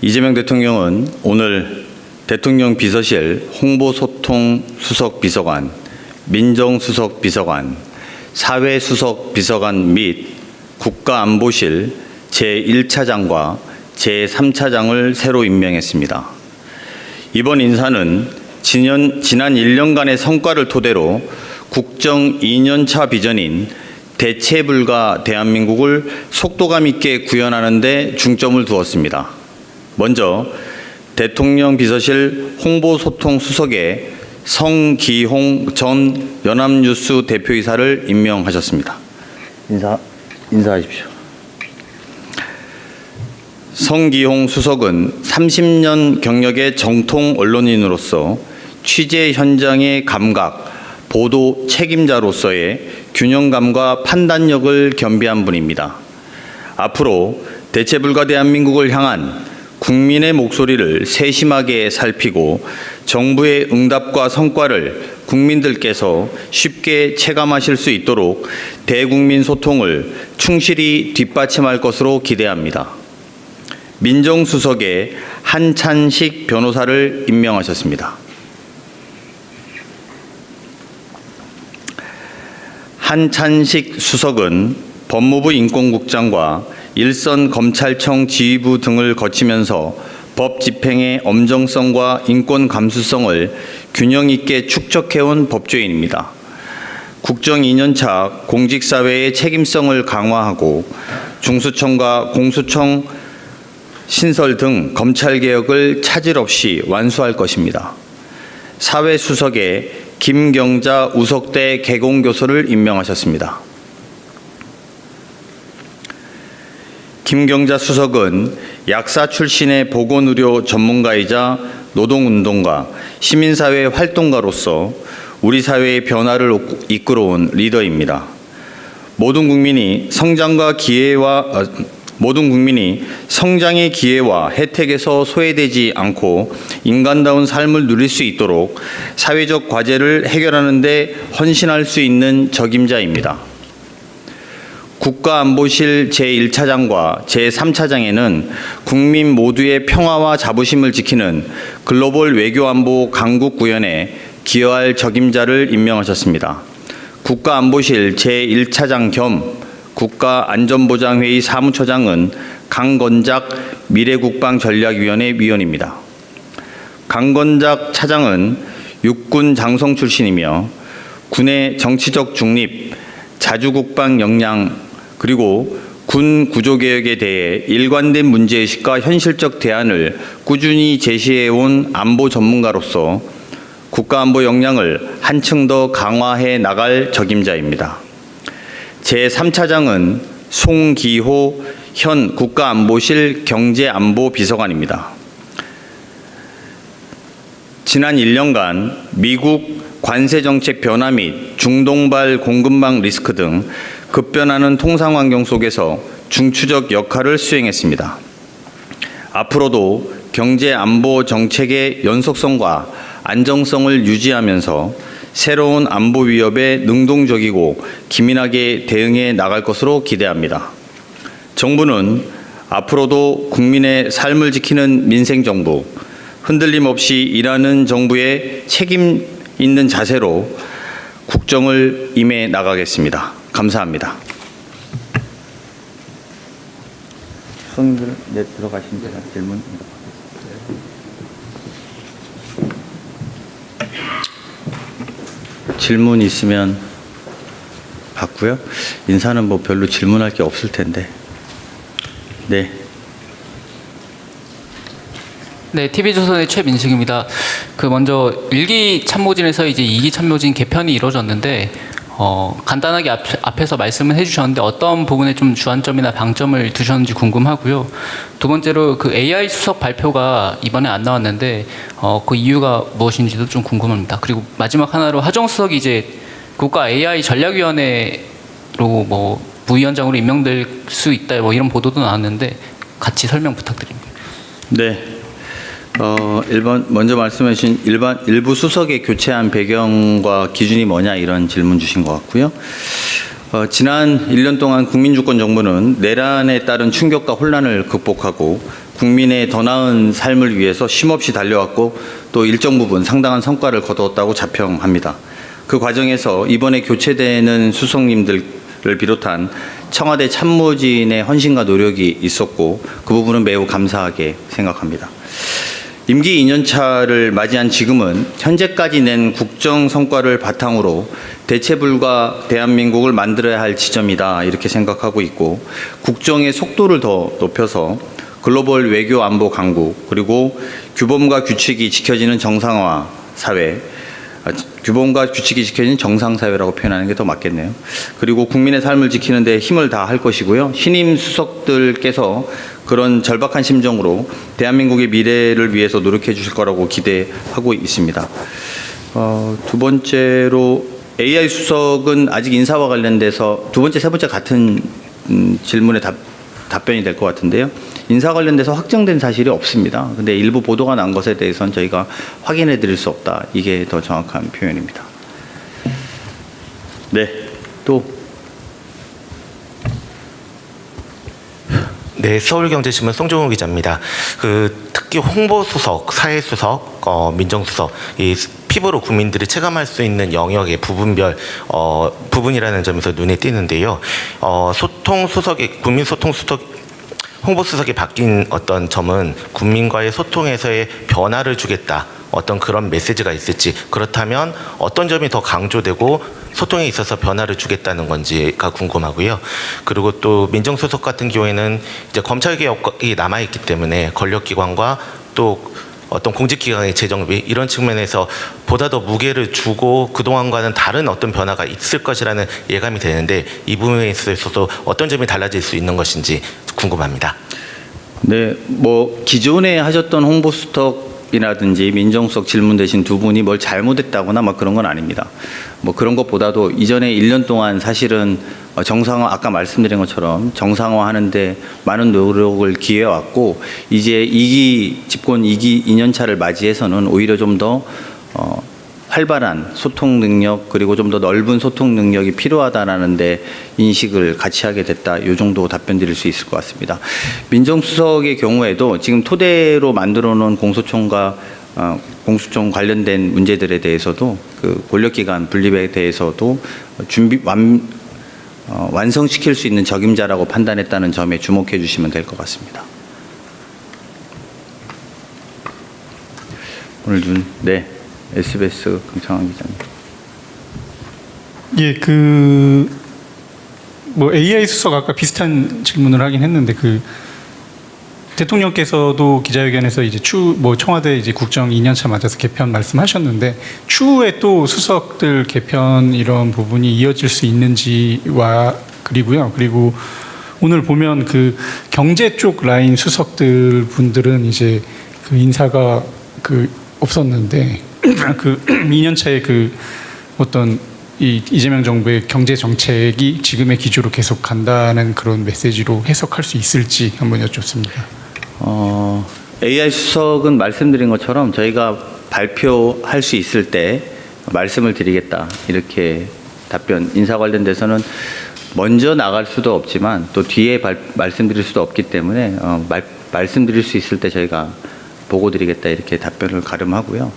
이재명 대통령은 오늘 대통령 비서실 홍보소통수석비서관, 민정수석비서관, 사회수석비서관 및 국가안보실 제1차장과 제3차장을 새로 임명했습니다. 이번 인사는 지난 1년간의 성과를 토대로 국정 2년차 비전인 대체불가 대한민국을 속도감 있게 구현하는 데 중점을 두었습니다. 먼저 대통령 비서실 홍보소통수석에 성기홍 전 연합뉴스 대표이사를 임명하셨습니다. 인사하십시오. 성기홍 수석은 30년 경력의 정통 언론인으로서 취재 현장의 감각, 보도 책임자로서의 균형감과 판단력을 겸비한 분입니다. 앞으로 대체불가 대한민국을 향한 국민의 목소리를 세심하게 살피고 정부의 응답과 성과를 국민들께서 쉽게 체감하실 수 있도록 대국민 소통을 충실히 뒷받침할 것으로 기대합니다. 민정수석에 한찬식 변호사를 임명하셨습니다. 한찬식 수석은 법무부 인권국장과 일선 검찰청 지휘부 등을 거치면서 법 집행의 엄정성과 인권 감수성을 균형 있게 축적해온 법조인입니다. 국정 2년차 공직사회의 책임성을 강화하고 중수청과 공수청 신설 등 검찰개혁을 차질 없이 완수할 것입니다. 사회수석에 김경자 우석대 개공교수를 임명하셨습니다. 김경자 수석은 약사 출신의 보건의료 전문가이자 노동운동가, 시민사회 활동가로서 우리 사회의 변화를 이끌어온 리더입니다. 모든 국민이 성장의 기회와 혜택에서 소외되지 않고 인간다운 삶을 누릴 수 있도록 사회적 과제를 해결하는 데 헌신할 수 있는 적임자입니다. 국가안보실 제1차장과 제3차장에는 국민 모두의 평화와 자부심을 지키는 글로벌 외교안보 강국구현에 기여할 적임자를 임명하셨습니다. 국가안보실 제1차장 겸 국가안전보장회의 사무처장은 강건작 미래국방전략위원회 위원입니다. 강건작 차장은 육군 장성 출신이며 군의 정치적 중립, 자주국방 역량, 그리고 군 구조개혁에 대해 일관된 문제의식과 현실적 대안을 꾸준히 제시해온 안보 전문가로서 국가안보 역량을 한층 더 강화해 나갈 적임자입니다. 제3차장은 송기호 현 국가안보실 경제안보비서관입니다. 지난 1년간 미국 관세정책 변화 및 중동발 공급망 리스크 등 급변하는 통상환경 속에서 중추적 역할을 수행했습니다. 앞으로도 경제안보 정책의 연속성과 안정성을 유지하면서 새로운 안보 위협에 능동적이고 기민하게 대응해 나갈 것으로 기대합니다. 정부는 앞으로도 국민의 삶을 지키는 민생정부, 흔들림 없이 일하는 정부의 책임 있는 자세로 국정을 임해 나가겠습니다. 감사합니다. 수석님들 들어가시면 제가 질문. 질문 있으면 받고요. 인사는 뭐 별로 질문할 게 없을 텐데. 네. 네, TV조선의 최민식입니다. 먼저 1기 참모진에서 이제 2기 참모진 개편이 이루어졌는데 간단하게 앞에서 말씀을 해주셨는데 어떤 부분에 좀 주안점이나 방점을 두셨는지 궁금하고요. 두 번째로 그 AI 수석 발표가 이번에 안 나왔는데 그 이유가 무엇인지도 좀 궁금합니다. 그리고 마지막 하나로 하정 수석이 이제 국가 AI 전략위원회로 뭐 부위원장으로 임명될 수 있다 뭐 이런 보도도 나왔는데 같이 설명 부탁드립니다. 네. 먼저 말씀해 주신 일부 수석의 교체한 배경과 기준이 뭐냐 이런 질문 주신 것 같고요. 지난 1년 동안 국민주권 정부는 내란에 따른 충격과 혼란을 극복하고 국민의 더 나은 삶을 위해서 쉼없이 달려왔고 또 일정 부분 상당한 성과를 거두었다고 자평합니다. 그 과정에서 이번에 교체되는 수석님들을 비롯한 청와대 참모진의 헌신과 노력이 있었고 그 부분은 매우 감사하게 생각합니다. 임기 2년차를 맞이한 지금은 현재까지 낸 국정 성과를 바탕으로 대체불가 대한민국을 만들어야 할 지점이다 이렇게 생각하고 있고 국정의 속도를 더 높여서 글로벌 외교 안보 강국 그리고 규범과 규칙이 지켜지는 정상화 사회 규범과 규칙이 지켜지는 정상사회라고 표현하는 게 더 맞겠네요. 그리고 국민의 삶을 지키는 데 힘을 다할 것이고요. 신임 수석들께서 그런 절박한 심정으로 대한민국의 미래를 위해서 노력해 주실 거라고 기대하고 있습니다. 두 번째로 AI 수석은 아직 인사와 관련돼서 두 번째, 세 번째 같은 질문에 답변이 될 것 같은데요. 인사 관련돼서 확정된 사실이 없습니다. 근데 일부 보도가 난 것에 대해서는 저희가 확인해 드릴 수 없다. 이게 더 정확한 표현입니다. 네, 또. 네, 서울경제신문 송종훈 기자입니다. 특히 홍보수석, 사회수석, 민정수석, 이 피부로 국민들이 체감할 수 있는 영역의 부분별 부분이라는 점에서 눈에 띄는데요. 소통수석이 국민소통수석 홍보수석이 바뀐 어떤 점은 국민과의 소통에서의 변화를 주겠다. 어떤 그런 메시지가 있을지 그렇다면 어떤 점이 더 강조되고 소통에 있어서 변화를 주겠다는 건지가 궁금하고요. 그리고 또 민정수석 같은 경우에는 이제 검찰개혁이 남아있기 때문에 권력기관과 또 어떤 공직기관의 재정비 이런 측면에서 보다 더 무게를 주고 그동안과는 다른 어떤 변화가 있을 것이라는 예감이 되는데 이 부분에 있어서도 어떤 점이 달라질 수 있는 것인지 궁금합니다. 네, 기존에 하셨던 홍보수석이라든지 민정수석 질문 대신 두 분이 뭘 잘못했다거나 막 그런 건 아닙니다. 그런 것보다도 이전에 1년 동안 사실은 정상화, 아까 말씀드린 것처럼 정상화하는데 많은 노력을 기해왔고 이제 집권 2년차를 맞이해서는 오히려 좀 더 활발한 소통 능력 그리고 좀 더 넓은 소통 능력이 필요하다라는 데 인식을 같이 하게 됐다. 이 정도 답변 드릴 수 있을 것 같습니다. 민정수석의 경우에도 지금 토대로 만들어 놓은 공소청과 공수처 관련된 문제들에 대해서도 그 권력기관 분립에 대해서도 완성시킬 수 있는 적임자라고 판단했다는 점에 주목해 주시면 될 것 같습니다. 오늘 네, SBS 강창환 기자님. 예, AI 수석 아까 비슷한 질문을 하긴 했는데 대통령께서도 기자회견에서 이제 청와대 이제 국정 2년차 맞아서 개편 말씀하셨는데 추후에 또 수석들 개편 이런 부분이 이어질 수 있는지와 그리고 오늘 보면 경제 쪽 라인 수석들 분들은 이제 인사가 없었는데 2년차에 어떤 이재명 정부의 경제 정책이 지금의 기조로 계속 간다는 그런 메시지로 해석할 수 있을지 한번 여쭙습니다. AI 수석은 말씀드린 것처럼 저희가 발표할 수 있을 때 말씀을 드리겠다 이렇게 인사 관련돼서는 먼저 나갈 수도 없지만 또 뒤에 말씀드릴 수도 없기 때문에 말씀드릴 수 있을 때 저희가 보고 드리겠다 이렇게 답변을 가름하고요.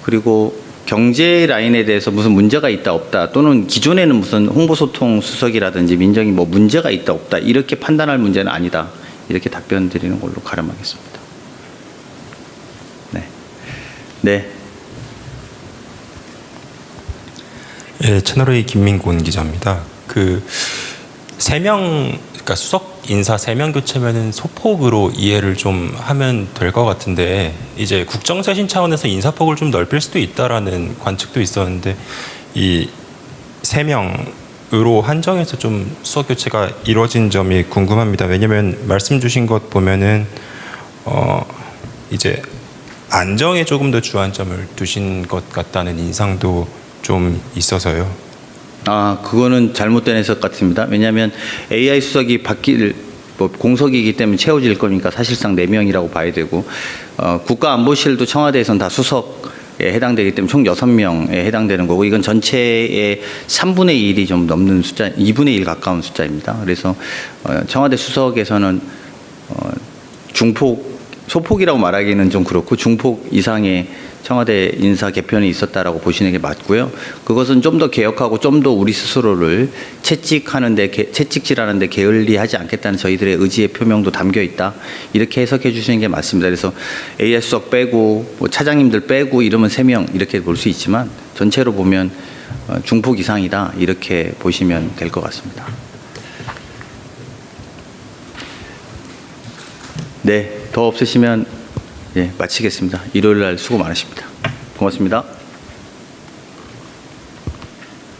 그리고 경제 라인에 대해서 무슨 문제가 있다 없다 또는 기존에는 무슨 홍보소통 수석이라든지 민정이 문제가 있다 없다 이렇게 판단할 문제는 아니다. 이렇게 답변 드리는 걸로 가름하겠습니다. 네. 네. 예, 채널A 김민곤 기자입니다. 3명, 그러니까 수석 인사 3명 교체면은 소폭으로 이해를 좀 하면 될 것 같은데 이제 국정쇄신 차원에서 인사폭을 좀 넓힐 수도 있다라는 관측도 있었는데 이 3명으로 한정해서 좀 수석 교체가 이루어진 점이 궁금합니다. 왜냐하면 말씀 주신 것 보면은 이제 안정에 조금 더 주안점을 두신 것 같다는 인상도 좀 있어서요. 그거는 잘못된 해석 같습니다. 왜냐하면 AI 수석이 공석이기 때문에 채워질 거니까 사실상 4명이라고 봐야 되고 국가안보실도 청와대에서는 다 수석에 해당되기 때문에 총 6명에 해당되는 거고 이건 전체의 3분의 1이 좀 넘는 숫자, 2분의 1 가까운 숫자입니다. 그래서 청와대 수석에서는 중폭 소폭이라고 말하기는 좀 그렇고 중폭 이상의 청와대 인사 개편이 있었다라고 보시는 게 맞고요. 그것은 좀 더 개혁하고 좀 더 우리 스스로를 채찍질하는데 게을리하지 않겠다는 저희들의 의지의 표명도 담겨 있다. 이렇게 해석해 주시는 게 맞습니다. 그래서 AS석 빼고 뭐 차장님들 빼고 이러면 3명 이렇게 볼 수 있지만 전체로 보면 중폭 이상이다. 이렇게 보시면 될 것 같습니다. 네, 더 없으시면 마치겠습니다. 일요일 날 수고 많으십니다. 고맙습니다.